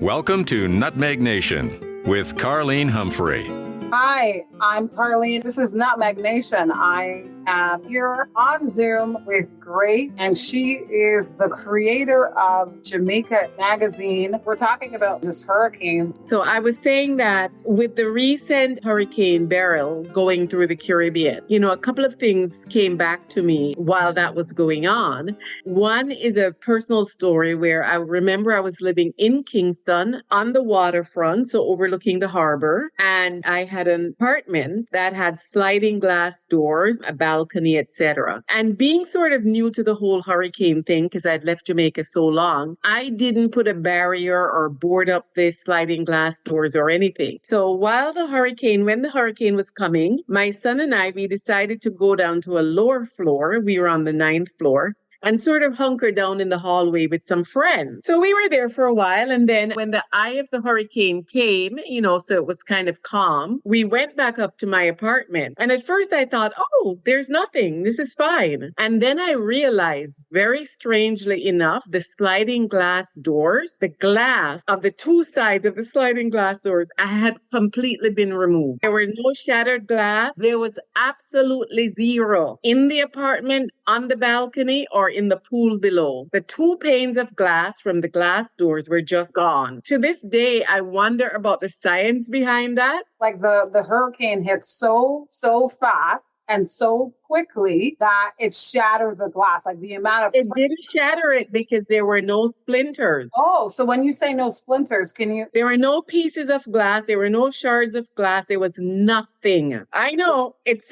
Welcome to Nutmeg Nation with Carlene Humphrey. Hi, I'm Carlene. This is Nutmeg Nation. I am here on Zoom with Grace, and she is the creator of Jamaica Magazine. We're talking about this hurricane. So I was saying that with the recent Hurricane Beryl going through the Caribbean, a couple of things came back to me while that was going on. One is a personal story where I remember I was living in Kingston on the waterfront, so overlooking the harbor, and I had an apartment that had sliding glass doors, a balcony, etc. And being sort of new to the whole hurricane thing, because I'd left Jamaica so long, I didn't put a barrier or board up the sliding glass doors or anything. So when the hurricane was coming, my son and we decided to go down to a lower floor. We were on the 9th floor. And sort of hunker down in the hallway with some friends. So we were there for a while. And then when the eye of the hurricane came, so it was kind of calm, we went back up to my apartment. And at first I thought, oh, there's nothing. This is fine. And then I realized, very strangely enough, the sliding glass doors, the glass of the two sides of the sliding glass doors had completely been removed. There were no shattered glass. There was absolutely zero in the apartment, on the balcony, or in the pool below. The two panes of glass from the glass doors were just gone. To this day, I wonder about the science behind that. Like the hurricane hit so fast and so quickly that it shattered the glass. Like the amount of... It didn't shatter it because there were no splinters. Oh, so when you say no splinters, There were no pieces of glass. There were no shards of glass. There was nothing. I know. It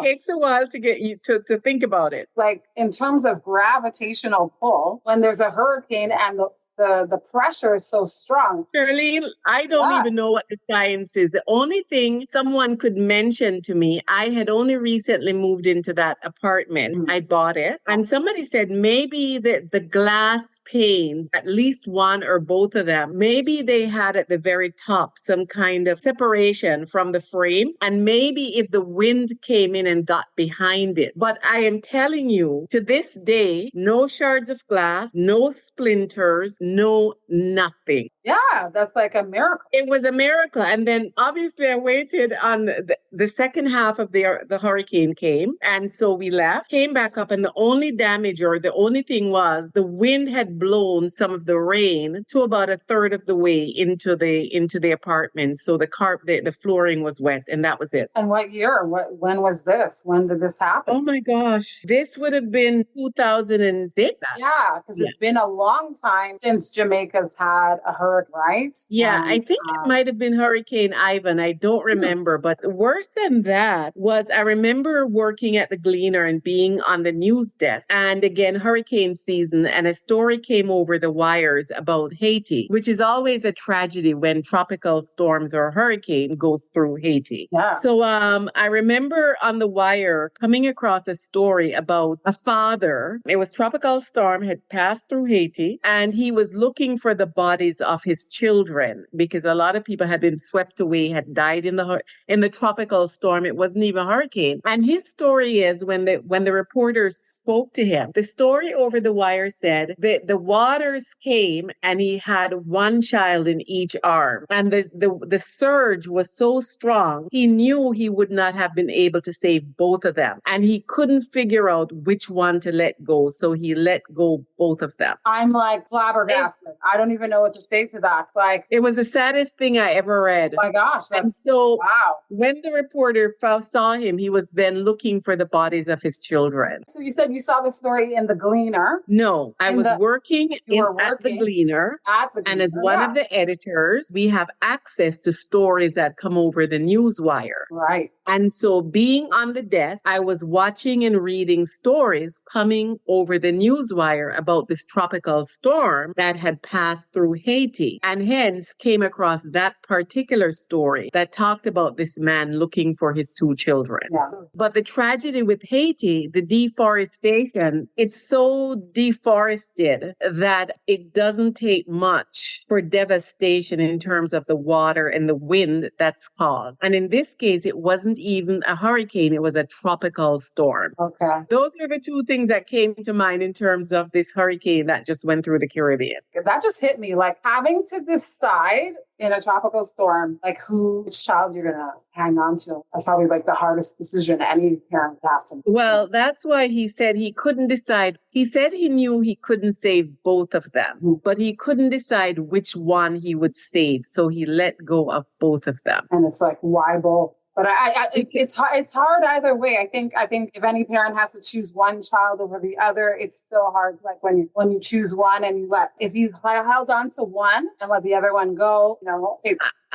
takes a while to get you to think about it. Like in terms of gravitational pull, when there's a hurricane and the pressure is so strong. Charlene, I don't even know what the science is. The only thing someone could mention to me, I had only recently moved into that apartment. Mm-hmm. I bought it. And somebody said maybe the glass panes, at least one or both of them, maybe they had at the very top some kind of separation from the frame. And maybe if the wind came in and got behind it. But I am telling you, to this day, no shards of glass, no splinters, no nothing. Yeah, that's like a miracle. It was a miracle. And then obviously I waited on the second half of the hurricane came. And so we left, came back up, and the only damage or the only thing was the wind had blown some of the rain to about a third of the way into the apartment. So the flooring was wet, and that was it. And what year? When was this? When did this happen? Oh my gosh. This would have been 2006. Yeah, because it's been a long time since Jamaica's had a hurricane, right? Yeah, I think it might have been Hurricane Ivan. I don't remember. But worse than that was I remember working at the Gleaner and being on the news desk. And again, hurricane season, and a story came over the wires about Haiti, which is always a tragedy when tropical storms or hurricane goes through Haiti. Yeah. So I remember on the wire coming across a story about a father. It was tropical storm had passed through Haiti, and he was looking for the bodies of his children because a lot of people had been swept away, had died in the tropical storm. It wasn't even a hurricane. And his story is when the reporters spoke to him, the story over the wire said that the waters came and he had one child in each arm. And the surge was so strong, he knew he would not have been able to save both of them. And he couldn't figure out which one to let go. So he let go both of them. I'm like flabbergasted. I don't even know what to say to that. It's like, it was the saddest thing I ever read. Oh my gosh. And so wow. When the reporter saw him, he was then looking for the bodies of his children. So you said you saw the story in the Gleaner? No, I was working at the Gleaner. And as one of the editors, we have access to stories that come over the newswire. Right. And so being on the desk, I was watching and reading stories coming over the newswire about this tropical storm that had passed through Haiti, and hence came across that particular story that talked about this man looking for his two children. Yeah. But the tragedy with Haiti, the deforestation, it's so deforested that it doesn't take much for devastation in terms of the water and the wind that's caused. And in this case, it wasn't even a hurricane, it was a tropical storm. Okay. Those are the two things that came to mind in terms of this hurricane that just went through the Caribbean. That just hit me. Like having trying to decide in a tropical storm, like which child you're going to hang on to. That's probably like the hardest decision any parent has to make. Well, that's why he said he couldn't decide. He said he knew he couldn't save both of them, but he couldn't decide which one he would save. So he let go of both of them. And it's like, why both? But it's hard either way. I think if any parent has to choose one child over the other, it's still hard. Like when you choose one and if you held on to one and let the other one go,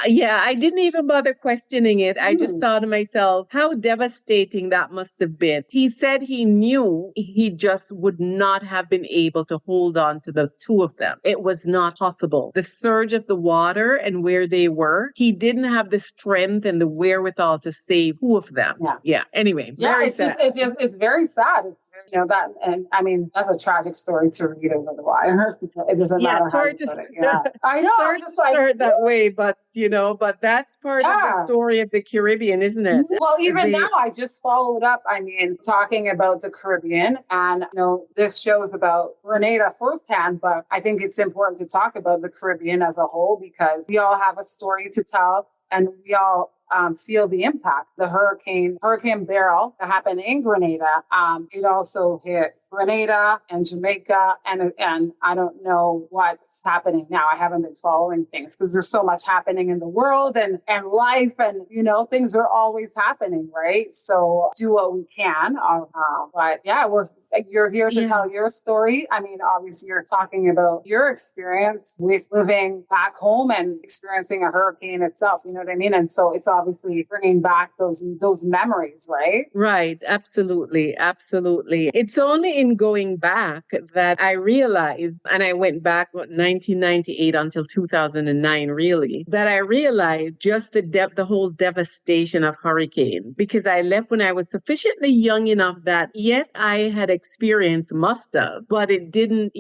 Yeah, I didn't even bother questioning it. I just thought to myself, how devastating that must have been. He said he knew he just would not have been able to hold on to the two of them. It was not possible. The surge of the water and where they were, he didn't have the strength and the wherewithal to save two of them. Yeah. Anyway, very sad. It's very sad. It's that, and I mean, that's a tragic story to read over the wire. It doesn't matter how you put it. Yeah, I know. Sorry to start that way, but but that's part of the story of the Caribbean, isn't it? Well, even now, I just followed up. I mean, talking about the Caribbean, and this show is about Grenada firsthand, but I think it's important to talk about the Caribbean as a whole because we all have a story to tell, and we all feel the impact. The Hurricane Beryl that happened in Grenada, it also hit Grenada and Jamaica, and I don't know what's happening now. I haven't been following things because there's so much happening in the world and life, and things are always happening, right? So do what we can. But yeah, you're here to tell your story. I mean, obviously, you're talking about your experience with living back home and experiencing a hurricane itself. You know what I mean? And so it's obviously bringing back those memories, right? Right. Absolutely. Absolutely. It's only in going back that I realized, and I went back 1998 until 2009, really, that I realized just the whole devastation of hurricanes, because I left when I was sufficiently young enough that, yes, I had experienced must have, but it didn't,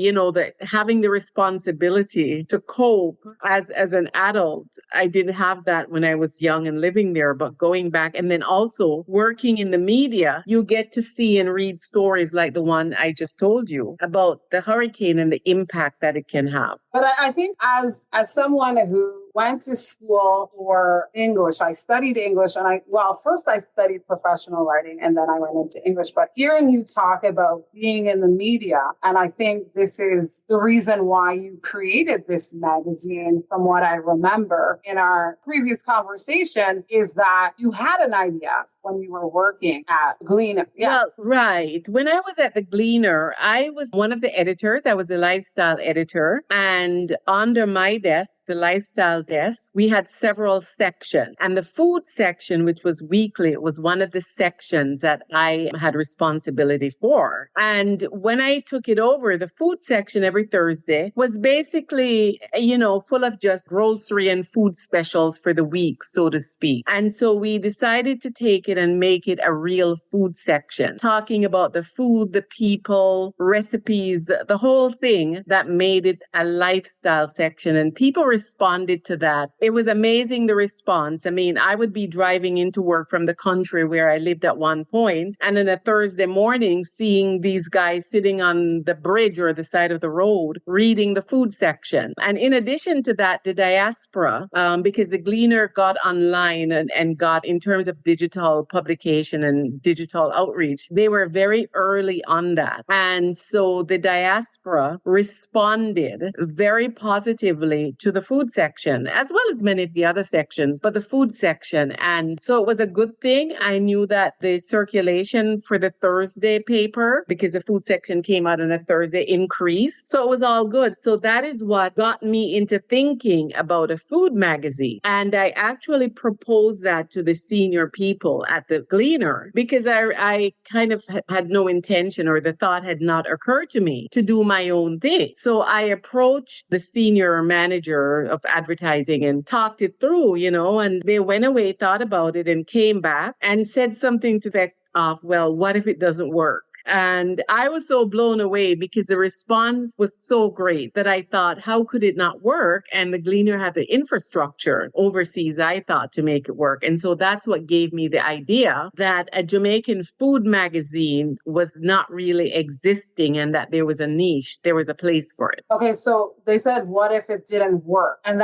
having the responsibility to cope as an adult. I didn't have that when I was young and living there, but going back and then also working in the media, you get to see and read stories like the one I just told you about the hurricane and the impact that it can have. But I think as someone who went to school for English, I studied English, and first I studied professional writing, and then I went into English. But hearing you talk about being in the media, and I think this is the reason why you created this magazine, from what I remember in our previous conversation, is that you had an idea when you were working at Gleaner. Yeah. Well, right. When I was at the Gleaner, I was one of the editors. I was a lifestyle editor. And under my desk, the lifestyle desk, we had several sections. And the food section, which was weekly, it was one of the sections that I had responsibility for. And when I took it over, the food section every Thursday was basically, full of just grocery and food specials for the week, so to speak. And so we decided to take it and make it a real food section, talking about the food, the people, recipes, the whole thing that made it a lifestyle section. And people responded to that. It was amazing, the response. I mean, I would be driving into work from the country where I lived at one point, and on a Thursday morning, seeing these guys sitting on the bridge or the side of the road reading the food section. And in addition to that, the diaspora, because the Gleaner got online and got, in terms of digital publication and digital outreach, they were very early on that. And so the diaspora responded very positively to the food section, as well as many of the other sections, but the food section. And so it was a good thing. I knew that the circulation for the Thursday paper, because the food section came out on a Thursday, increased. So it was all good. So that is what got me into thinking about a food magazine. And I actually proposed that to the senior people at the Gleaner, because I kind of had no intention, or the thought had not occurred to me to do my own thing. So I approached the senior manager of advertising and talked it through, and they went away, thought about it, and came back and said something to the effect of, well, what if it doesn't work? And I was so blown away because the response was so great that I thought, how could it not work? And the Gleaner had the infrastructure overseas, I thought, to make it work. And so that's what gave me the idea that a Jamaican food magazine was not really existing and that there was a niche, there was a place for it. Okay, so they said, what if it didn't work? And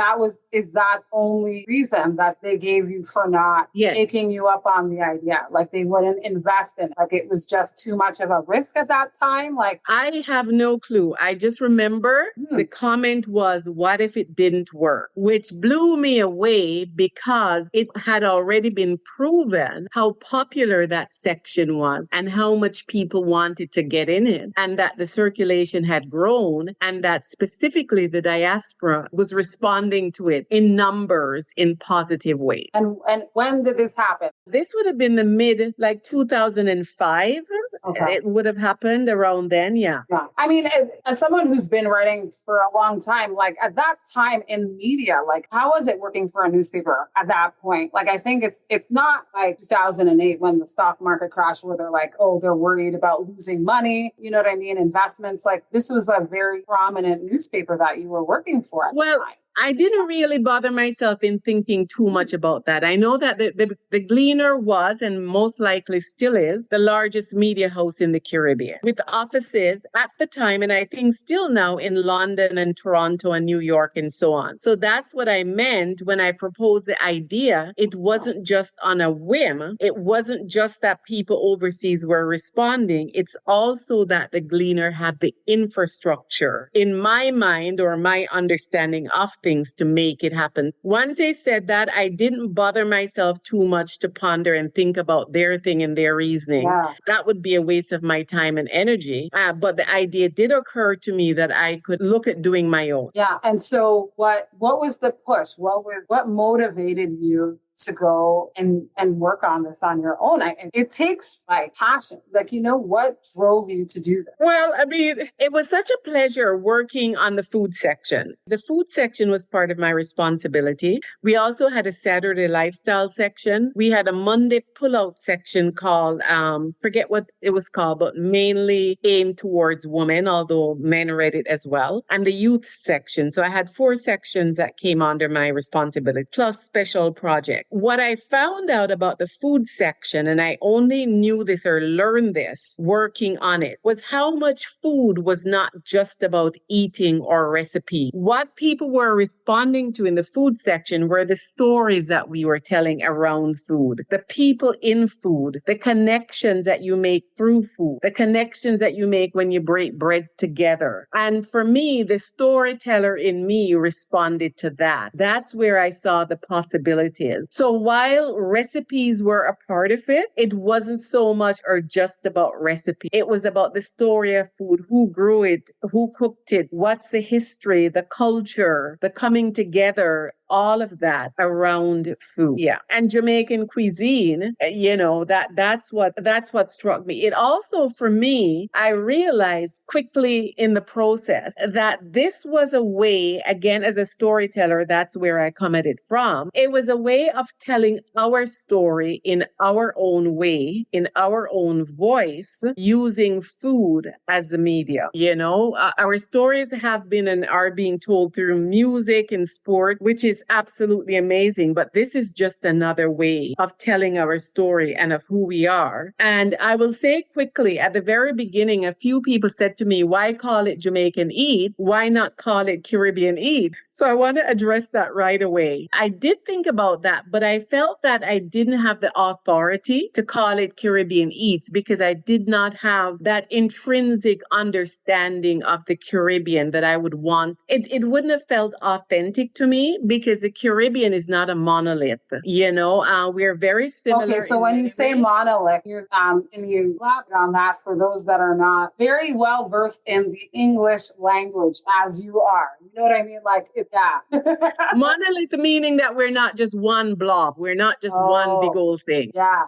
is that only reason that they gave you for not taking you up on the idea? Like they wouldn't invest in it? Like it was just too much of a risk at that time? Like I have no clue. I just remember the comment was, what if it didn't work? Which blew me away because it had already been proven how popular that section was and how much people wanted to get in it, and that the circulation had grown, and that specifically the diaspora was responding to it in numbers in positive ways. And when did this happen? This would have been the mid, like 2005. Okay. It would have happened around then, yeah. I mean, as someone who's been writing for a long time, like at that time in media, like how was it working for a newspaper at that point? Like I think it's not like 2008 when the stock market crashed where they're like, oh, they're worried about losing money. You know what I mean? Investments. Like this was a very prominent newspaper that you were working for at the time. I didn't really bother myself in thinking too much about that. I know that the Gleaner was, and most likely still is, the largest media house in the Caribbean, with offices at the time, and I think still now, in London and Toronto and New York and so on. So that's what I meant when I proposed the idea. It wasn't just on a whim. It wasn't just that people overseas were responding. It's also that the Gleaner had the infrastructure, in my mind or my understanding of things, to make it happen. Once they said that, I didn't bother myself too much to ponder and think about their thing and their reasoning. Yeah. That would be a waste of my time and energy. But the idea did occur to me that I could look at doing my own. Yeah. And so what was the push? What motivated you to go and work on this on your own? It takes like passion. Like, what drove you to do this? Well, I mean, it was such a pleasure working on the food section. The food section was part of my responsibility. We also had a Saturday lifestyle section. We had a Monday pullout section called, forget what it was called, but mainly aimed towards women, although men read it as well. And the youth section. So I had 4 sections that came under my responsibility, plus special projects. What I found out about the food section, and I only knew this or learned this working on it, was how much food was not just about eating or recipe. What people were responding to in the food section were the stories that we were telling around food, the people in food, the connections that you make through food, the connections that you make when you break bread together. And for me, the storyteller in me responded to that. That's where I saw the possibilities. So while recipes were a part of it, it wasn't so much or just about recipe. It was about the story of food, who grew it, who cooked it, what's the history, the culture, the coming together, all of that around food. Yeah. And Jamaican cuisine, that's what struck me. It also, for me, I realized quickly in the process that this was a way, again, as a storyteller, that's where I come at it from. It was a way of telling our story in our own way, in our own voice, using food as the media. Our stories have been and are being told through music and sport, which is absolutely amazing. But this is just another way of telling our story and of who we are. And I will say quickly, at the very beginning, a few people said to me, why call it Jamaican Eat? Why not call it Caribbean Eat? So I want to address that right away. I did think about that, but I felt that I didn't have the authority to call it Caribbean Eats because I did not have that intrinsic understanding of the Caribbean that I would want. It wouldn't have felt authentic to me because the Caribbean is not a monolith. We're very similar. Okay, so when you say monolith, you elaborate on that for those that are not very well versed in the English language as you are. You know what I mean? Like, yeah. Monolith meaning that we're not just one blob. We're not just one big old thing. Yeah.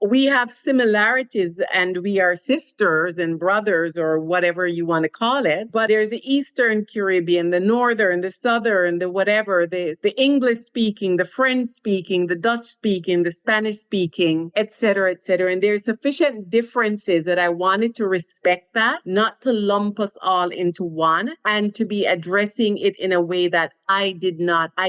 We have similarities and we are sisters and brothers or whatever you want to call it. But there's the Eastern Caribbean, the Northern, the Southern, the whatever the English speaking, the French speaking, the Dutch speaking, the Spanish speaking, et cetera, et cetera. And there's sufficient differences that I wanted to respect that, not to lump us all into one, and to be addressing it in a way that I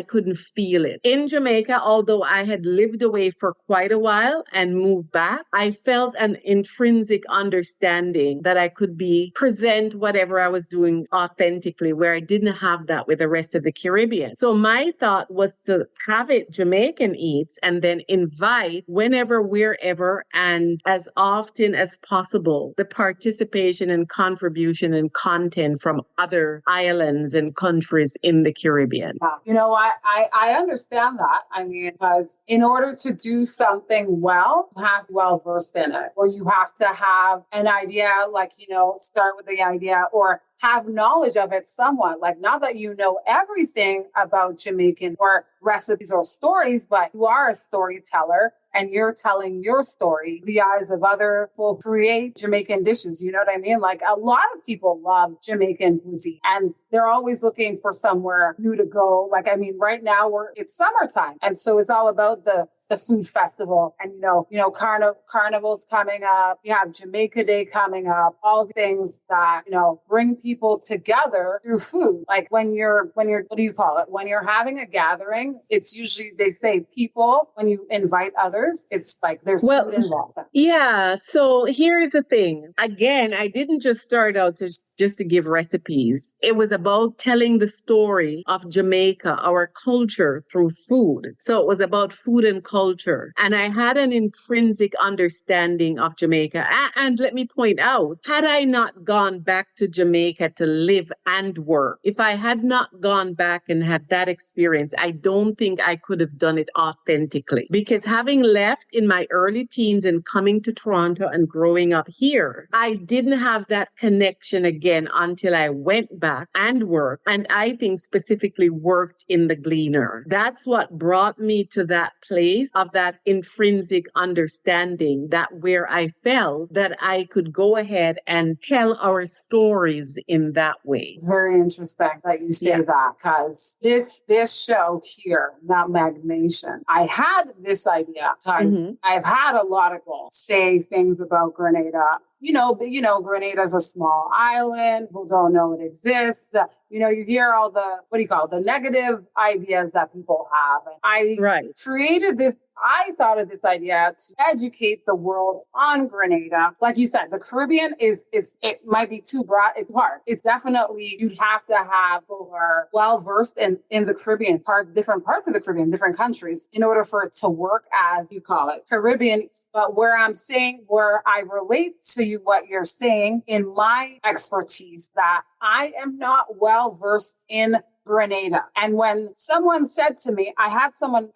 couldn't feel it. In Jamaica, although I had lived away for quite a while and moved back, I felt an intrinsic understanding that I could present whatever I was doing authentically, where I didn't have that with the rest of the Caribbean. So my thought was to have it Jamaican Eats and then invite whenever, wherever, and as often as possible, the participation and contribution and content from other islands and countries in the Caribbean. You know, I understand that. I mean, because in order to do something well, you have to be well versed in it, or you have to have an idea, like, you know, start with the idea or have knowledge of it somewhat. Like, not that you know everything about Jamaican or recipes or stories, but you are a storyteller and you're telling your story through the eyes of other people who create Jamaican dishes. You know what I mean? Like, a lot of people love Jamaican cuisine and they're always looking for somewhere new to go. Like, I mean, right now it's summertime. And so it's all about the food festival and, carnival's coming up. You have Jamaica Day coming up, all the things that, bring people together through food. Like when you're, what do you call it? When you're having a gathering, it's usually, they say people, when you invite others, it's like there's food involved. Yeah. So here's the thing. Again, I didn't just start out just to give recipes. It was about telling the story of Jamaica, our culture through food. So it was about food and culture. And I had an intrinsic understanding of Jamaica. And let me point out, had I not gone back to Jamaica to live and work, if I had not gone back and had that experience, I don't think I could have done it authentically. Because having left in my early teens and coming to Toronto and growing up here, I didn't have that connection again until I went back and worked. And I think specifically worked in the Gleaner. That's what brought me to that place of that intrinsic understanding, that where I felt that I could go ahead and tell our stories in that way. It's very interesting that you say that, because this show here, Nutmeg Nation, I had this idea because I've had a lot of people say things about Grenada. Grenada is a small island. People don't know it exists. You hear all the negative ideas that people have. And I created this. I thought of this idea to educate the world on Grenada. Like you said, the Caribbean it might be too broad. It's hard. It's definitely, you'd have to have people who are well-versed in the Caribbean different parts of the Caribbean, different countries, in order for it to work as, you call it, Caribbean. But where I relate to you, what you're saying in my expertise, that I am not well-versed in Grenada. And when someone said to me, I had someone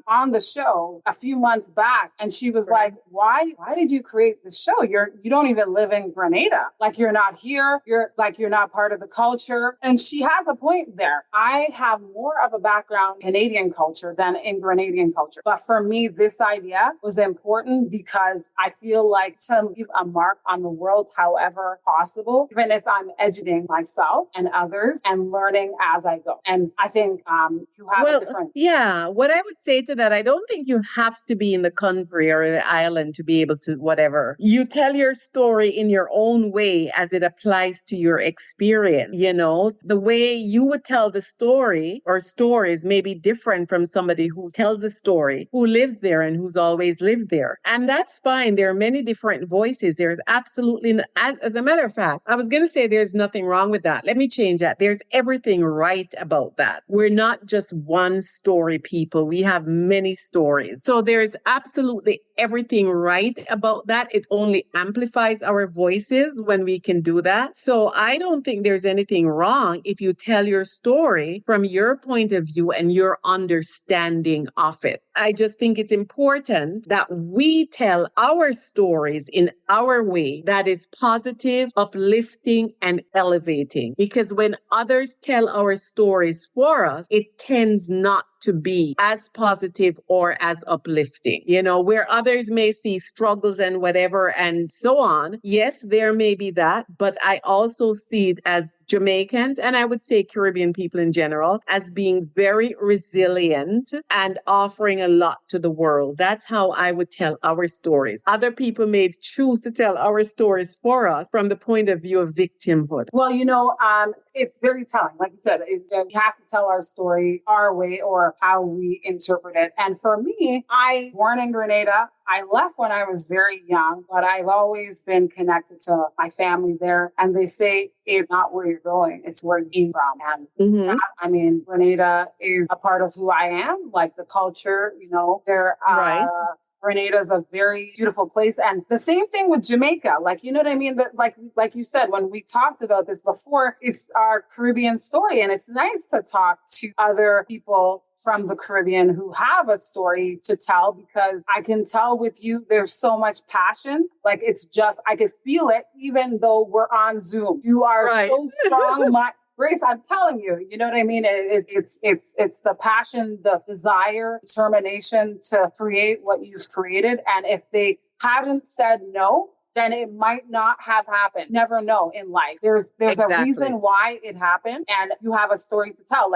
on the show a few months back, and she was like, why did you create the show? You don't even live in Grenada. Like, you're not here. You're not part of the culture. And she has a point there. I have more of a background in Canadian culture than in Grenadian culture. But for me, this idea was important because I feel like to leave a mark on the world however possible, even if I'm educating myself and others and learning as I go. And I think you have a different... Yeah, what I would say to that, I don't think you have to be in the country or the island to be able to whatever. You tell your story in your own way as it applies to your experience. The way you would tell the story or stories may be different from somebody who tells a story, who lives there and who's always lived there. And that's fine. There are many different voices. There's absolutely, as a matter of fact, I was going to say there's nothing wrong with that. Let me change that. There's everything right about that. We're not just one story people. We have many stories. So there's absolutely everything right about that. It only amplifies our voices when we can do that. So I don't think there's anything wrong if you tell your story from your point of view and your understanding of it. I just think it's important that we tell our stories in our way that is positive, uplifting, and elevating. Because when others tell our stories for us, it tends not to be as positive or as uplifting. Where others may see struggles and whatever and so on. Yes, there may be that, but I also see it as Jamaicans, and I would say Caribbean people in general, as being very resilient and offering a lot to the world. That's how I would tell our stories. Other people may choose to tell our stories for us from the point of view of victimhood. Well, it's very telling. Like you said, we have to tell our story our way or how we interpret it. And for me, I born in Grenada. I left when I was very young, but I've always been connected to my family there. And they say it's not where you're going, it's where you came from. And that, Grenada is a part of who I am, like the culture, there Right. Grenada's a very beautiful place. And the same thing with Jamaica. Like, you know what I mean? That, like you said, when we talked about this before, it's our Caribbean story. And it's nice to talk to other people from the Caribbean who have a story to tell, because I can tell with you, there's so much passion. Like, it's just, I could feel it, even though we're on Zoom. You are so strong. Grace, I'm telling you, you know what I mean? It's the passion, the desire, determination to create what you've created. And if they hadn't said no, then it might not have happened. Never know in life. There's Exactly. a reason why it happened, and you have a story to tell.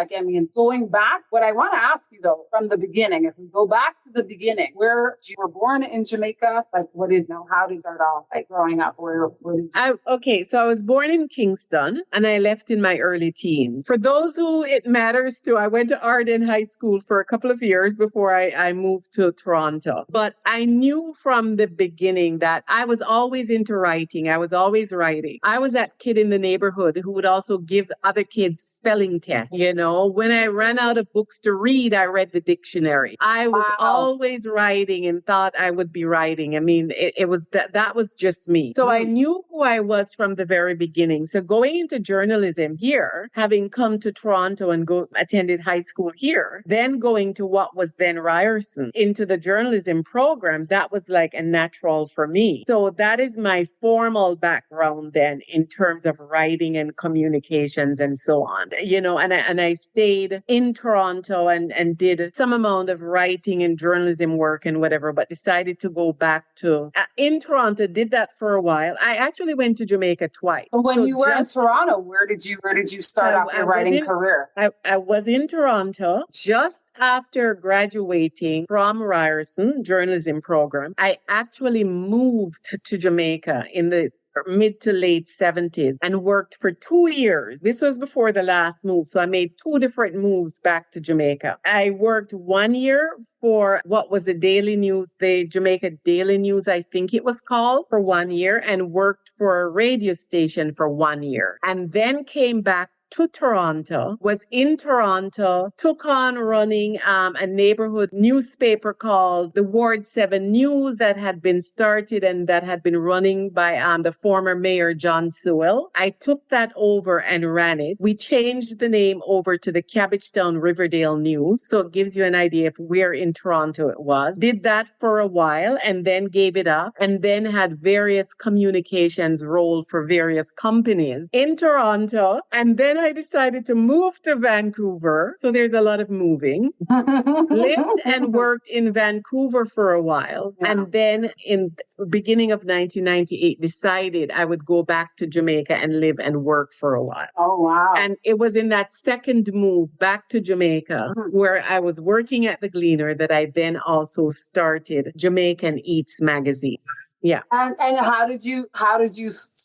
Going back, what I want to ask you though, from the beginning, if we go back to the beginning, where you were born in Jamaica, how did you start off, growing up? Where did you? So I was born in Kingston and I left in my early teens. For those who it matters to, I went to Arden High School for a couple of years before I moved to Toronto. But I knew from the beginning that I was always into writing. I was always writing. I was that kid in the neighborhood who would also give other kids spelling tests. When I ran out of books to read, I read the dictionary. I was always writing and thought I would be writing. It was that was just me. So I knew who I was from the very beginning. So going into journalism here, having come to Toronto and attended high school here, then going to what was then Ryerson into the journalism program, that was like a natural for me. So that is my formal background then in terms of writing and communications and so on. And I stayed in Toronto and did some amount of writing and journalism work and whatever, but decided to go back to in Toronto, did that for a while. I actually went to Jamaica twice. When you were in Toronto, where did you start off your writing career? I was in Toronto just after graduating from Ryerson journalism program. I actually moved to Jamaica in the mid to late 70s and worked for 2 years. This was before the last move. So I made 2 different moves back to Jamaica. I worked 1 year for what was the Daily News, the Jamaica Daily News, I think it was called, for 1 year, and worked for a radio station for 1 year. And then came back to Toronto, was in Toronto, took on running a neighborhood newspaper called the Ward 7 News that had been started and that had been running by the former mayor, John Sewell. I took that over and ran it. We changed the name over to the Cabbagetown Riverdale News, so it gives you an idea of where in Toronto it was. Did that for a while and then gave it up, and then had various communications role for various companies in Toronto, and then I decided to move to Vancouver. So there's a lot of moving. Lived and worked in Vancouver for a while. Yeah. And then in the beginning of 1998, decided I would go back to Jamaica and live and work for a while. Oh, wow. And it was in that second move back to Jamaica where I was working at the Gleaner that I then also started Jamaican Eats magazine. Yeah. And how did you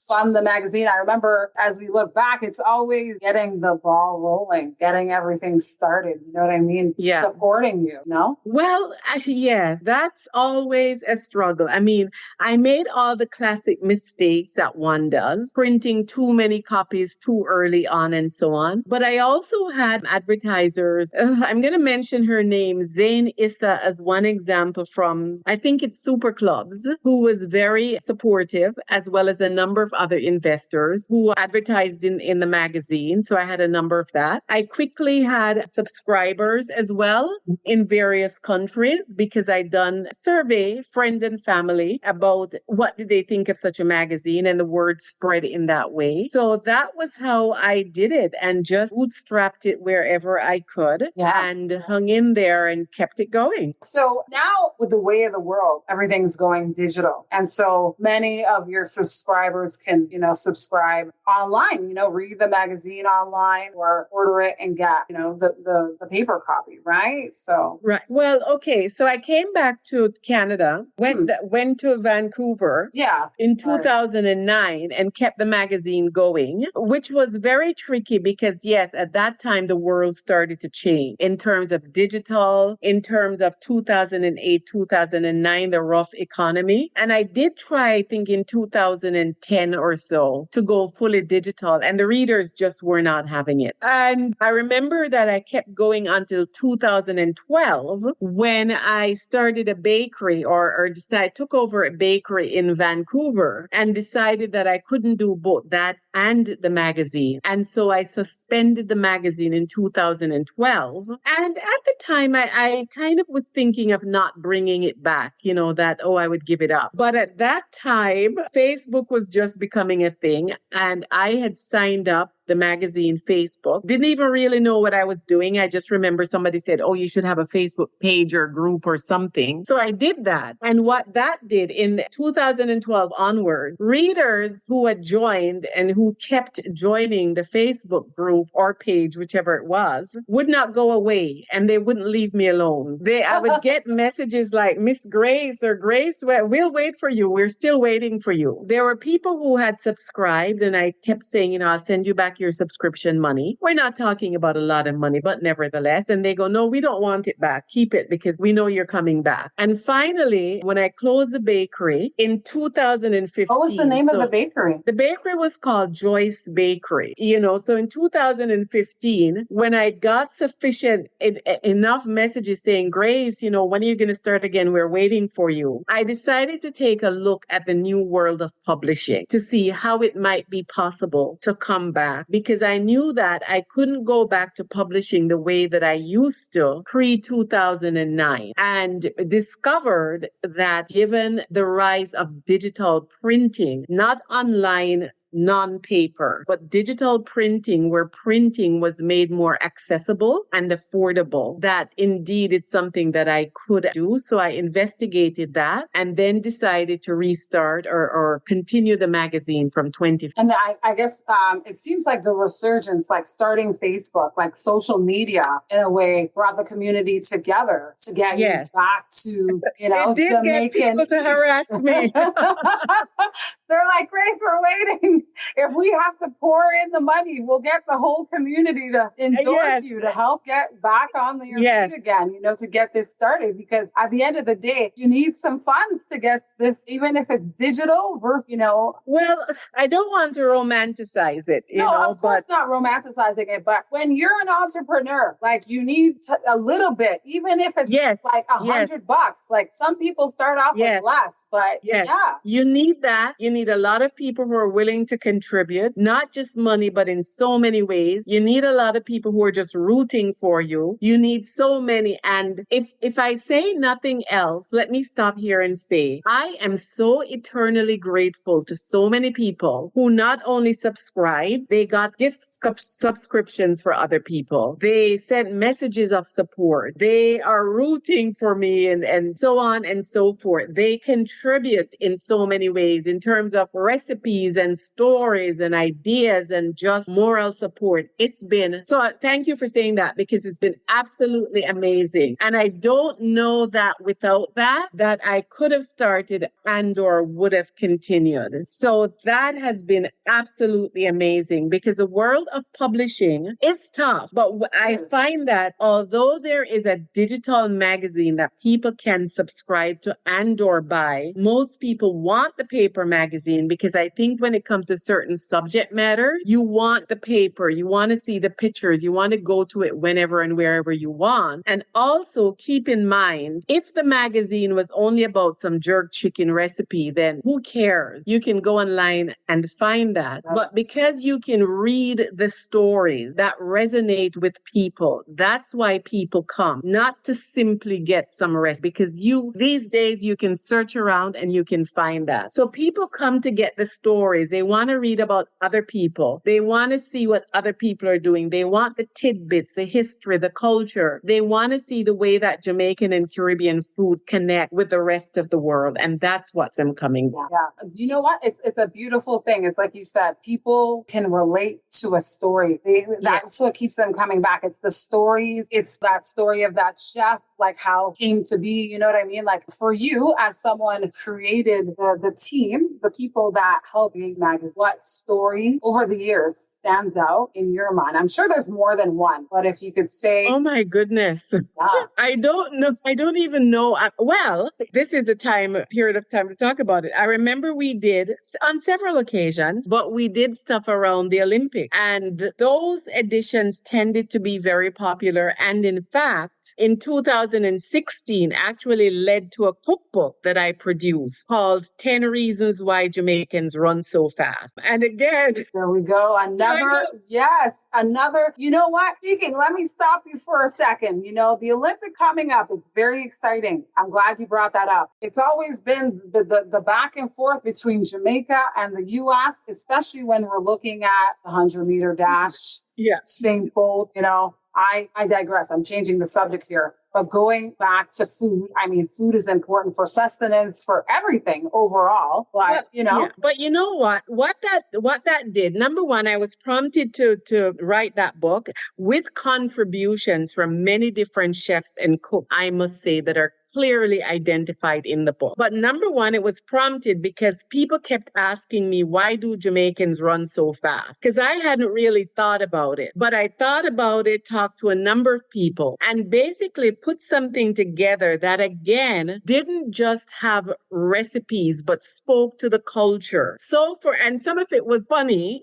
fund the magazine? I remember as we look back, it's always getting the ball rolling, getting everything started. You know what I mean? Yeah. Supporting you, no? Well, yes, that's always a struggle. I made all the classic mistakes that one does, printing too many copies too early on and so on. But I also had advertisers. I'm going to mention her name, Zane Issa, as one example from, I think it's Super Clubs, who was very supportive, as well as a number of other investors who advertised in the magazine. So I had a number of that. I quickly had subscribers as well in various countries because I'd done survey friends and family about what did they think of such a magazine, and the word spread in that way. So that was how I did it, and just bootstrapped it wherever I could and hung in there and kept it going. So now with the way of the world, everything's going digital. And so many of your subscribers can, subscribe online, read the magazine online or order it and get, the paper copy, right? So. Right. Well, okay. So I came back to Canada, went to Vancouver in 2009 and kept the magazine going, which was very tricky because, yes, at that time, the world started to change in terms of digital, in terms of 2008, 2009, the rough economy. And I did try, I think, in 2010 or so to go fully digital, and the readers just were not having it. And I remember that I kept going until 2012 when I started a bakery or decided, took over a bakery in Vancouver and decided that I couldn't do both that and the magazine. And so I suspended the magazine in 2012. And at the time, I kind of was thinking of not bringing it back, I would give it up. But at that time, Facebook was just becoming a thing. And I had signed up the magazine Facebook. Didn't even really know what I was doing. I just remember somebody said, oh, you should have a Facebook page or group or something. So I did that. And what that did in 2012 onward, readers who had joined and who kept joining the Facebook group or page, whichever it was, would not go away, and they wouldn't leave me alone. I would get messages like, Miss Grace or Grace, we'll wait for you. We're still waiting for you. There were people who had subscribed, and I kept saying, I'll send you back your subscription money. We're not talking about a lot of money, but nevertheless. And they go, no, we don't want it back. Keep it because we know you're coming back. And finally, when I closed the bakery in 2015. What was the name of the bakery? The bakery was called Joyce Bakery. So in 2015, when I got sufficient enough messages saying, Grace, when are you going to start again? We're waiting for you. I decided to take a look at the new world of publishing to see how it might be possible to come back, because I knew that I couldn't go back to publishing the way that I used to pre-2009, and discovered that given the rise of digital printing, not online non-paper, but digital printing, where printing was made more accessible and affordable, that indeed it's something that I could do. So I investigated that and then decided to restart or continue the magazine from 20. And I guess it seems like the resurgence, like starting Facebook, like social media in a way, brought the community together to get you back to, it did Jamaican get people to harass me. They're like, Grace, we're waiting. If we have to pour in the money, we'll get the whole community to endorse you to help get back on your feet again, to get this started. Because at the end of the day, you need some funds to get this, even if it's digital versus, Well, I don't want to romanticize it. Of course not romanticizing it. But when you're an entrepreneur, like you need a little bit, even if it's like $100. Like some people start off with less, but you need that. You need a lot of people who are willing to contribute, not just money, but in so many ways. You need a lot of people who are just rooting for you. You need so many. And if I say nothing else, let me stop here and say, I am so eternally grateful to so many people who not only subscribe, they got gift subscriptions for other people. They sent messages of support. They are rooting for me and so on and so forth. They contribute in so many ways in terms of recipes and stories and ideas and just moral support. It's been, so thank you for saying that, because it's been absolutely amazing. And I don't know that without that I could have started and/or would have continued. So that has been absolutely amazing, because the world of publishing is tough. But I find that although there is a digital magazine that people can subscribe to and/or buy, most people want the paper magazine magazine because I think when it comes to certain subject matter, you want the paper, you want to see the pictures, you want to go to it whenever and wherever you want. And also keep in mind, if the magazine was only about some jerk chicken recipe, then who cares? You can go online and find that. But because you can read the stories that resonate with people, that's why people come, not to simply get some rest, because these days you can search around and you can find that. So people come to get the stories. They want to read about other people. They want to see what other people are doing. They want the tidbits, the history, the culture. They want to see the way that Jamaican and Caribbean food connect with the rest of the world. And that's what's them coming back. Yeah. You know what? It's a beautiful thing. It's like you said, people can relate to a story. That's what keeps them coming back. It's the stories. It's that story of that chef, like how it came to be. You know what I mean? Like for you, as someone who created the team, the people that helped make magazine, what story over the years stands out in your mind? I'm sure there's more than one, but if you could say, oh my goodness, I don't know. I don't even know. Well, this is a period of time to talk about it. I remember we did on several occasions, but we did stuff around the Olympics, and those editions tended to be very popular. And in fact, in 2016, actually led to a cookbook that I produced called 10 Reasons Why Jamaicans Run So Fast. And again, there we go. Another, you know what? Speaking, let me stop you for a second. You know, the Olympics coming up, it's very exciting. I'm glad you brought that up. It's always been the back and forth between Jamaica and the U.S., especially when we're looking at the 100-meter dash. Yeah. Same fold, you know. I digress. I'm changing the subject here. But going back to food, I mean, food is important for sustenance, for everything overall. But, you know. Yeah. But you know what? What that did, number one, I was prompted to write that book with contributions from many different chefs and cooks, I must say, that are clearly identified in the book. But number one, it was prompted because people kept asking me, why do Jamaicans run so fast? Because I hadn't really thought about it. But I thought about it, talked to a number of people, and basically put something together that, again, didn't just have recipes, but spoke to the culture. And some of it was funny,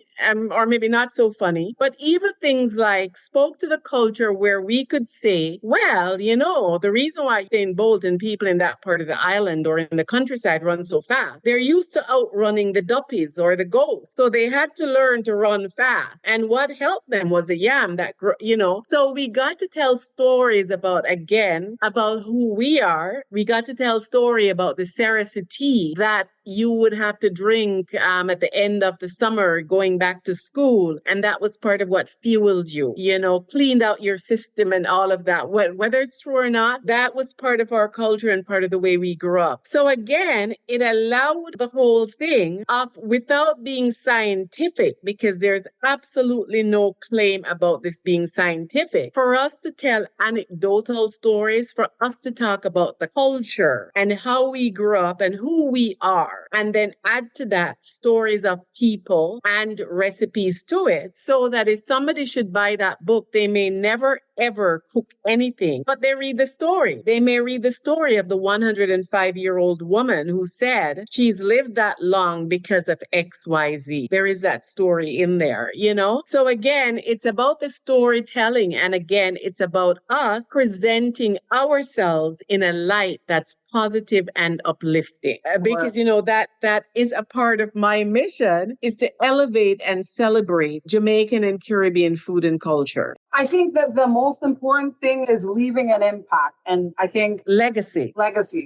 or maybe not so funny, but even things like spoke to the culture where we could say, well, you know, the reason why in Bolt and people in that part of the island or in the countryside run so fast, they're used to outrunning the duppies or the goats. So they had to learn to run fast. And what helped them was the yam that, you know. So we got to tell stories about who we are. We got to tell story about the Sarasa tea that you would have to drink at the end of the summer going back to school. And that was part of what fueled you, you know, cleaned out your system and all of that. Whether it's true or not, that was part of our culture and part of the way we grew up. So again, it allowed the whole thing without being scientific, because there's absolutely no claim about this being scientific, for us to tell anecdotal stories, for us to talk about the culture and how we grew up and who we are, and then add to that stories of people and recipes to it, so that if somebody should buy that book, they may never ever cook anything, but they read the story. They may read the story of the 105-year-old woman who said she's lived that long because of XYZ. There is that story in there, you know? So again, it's about the storytelling. And again, it's about us presenting ourselves in a light that's positive and uplifting. Because, you know, that is a part of my mission, is to elevate and celebrate Jamaican and Caribbean food and culture. I think that the most important thing is leaving an impact. And I think legacy.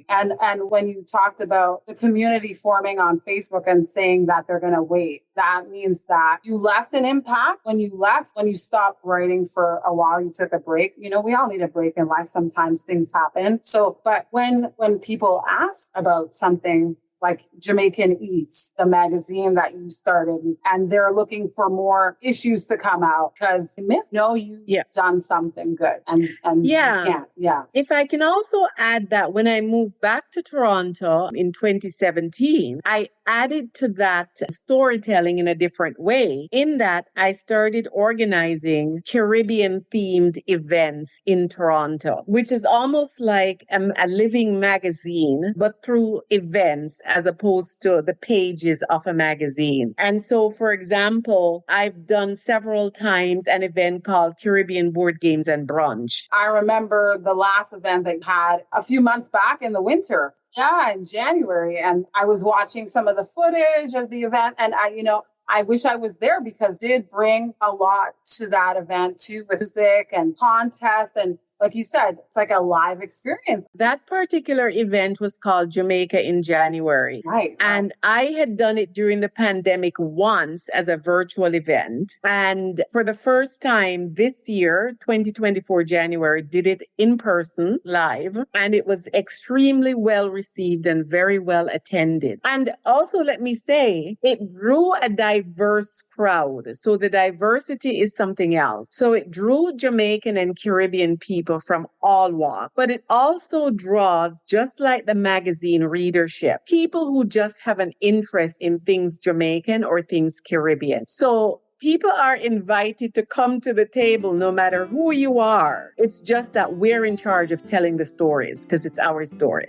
And when you talked about the community forming on Facebook and saying that they're going to wait, that means that you left an impact. When you stopped writing for a while, you took a break. You know, we all need a break in life. Sometimes things happen. So, but when people ask about something like Jamaican Eats, the magazine that you started, and they're looking for more issues to come out because you've done something good. And yeah. If I can also add that when I moved back to Toronto in 2017, I added to that storytelling in a different way, in that I started organizing Caribbean themed events in Toronto, which is almost like a living magazine, but through events. as opposed to the pages of a magazine. And so, for example, I've done several times an event called Caribbean Board Games and Brunch. I remember the last event they had a few months back in the winter. Yeah, in January. And I was watching some of the footage of the event, and I wish I was there because it did bring a lot to that event too, with music and contests. And like you said, it's like a live experience. That particular event was called Jamaica in January. Right. And I had done it during the pandemic once as a virtual event. And for the first time this year, 2024 January, did it in person, live. And it was extremely well received and very well attended. And also, let me say, it drew a diverse crowd. So the diversity is something else. So it drew Jamaican and Caribbean people from all walks, but it also draws, just like the magazine readership, people who just have an interest in things Jamaican or things Caribbean. So people are invited to come to the table no matter who you are. It's just that we're in charge of telling the stories because it's our story,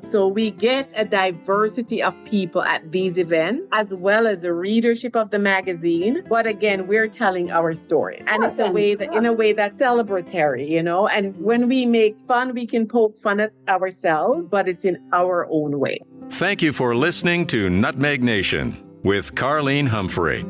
So we get a diversity of people at these events as well as the readership of the magazine. But again, we're telling our stories. And it's in a way that's celebratory, And when we make fun, we can poke fun at ourselves, but it's in our own way. Thank you for listening to Nutmeg Nation with Carlene Humphrey.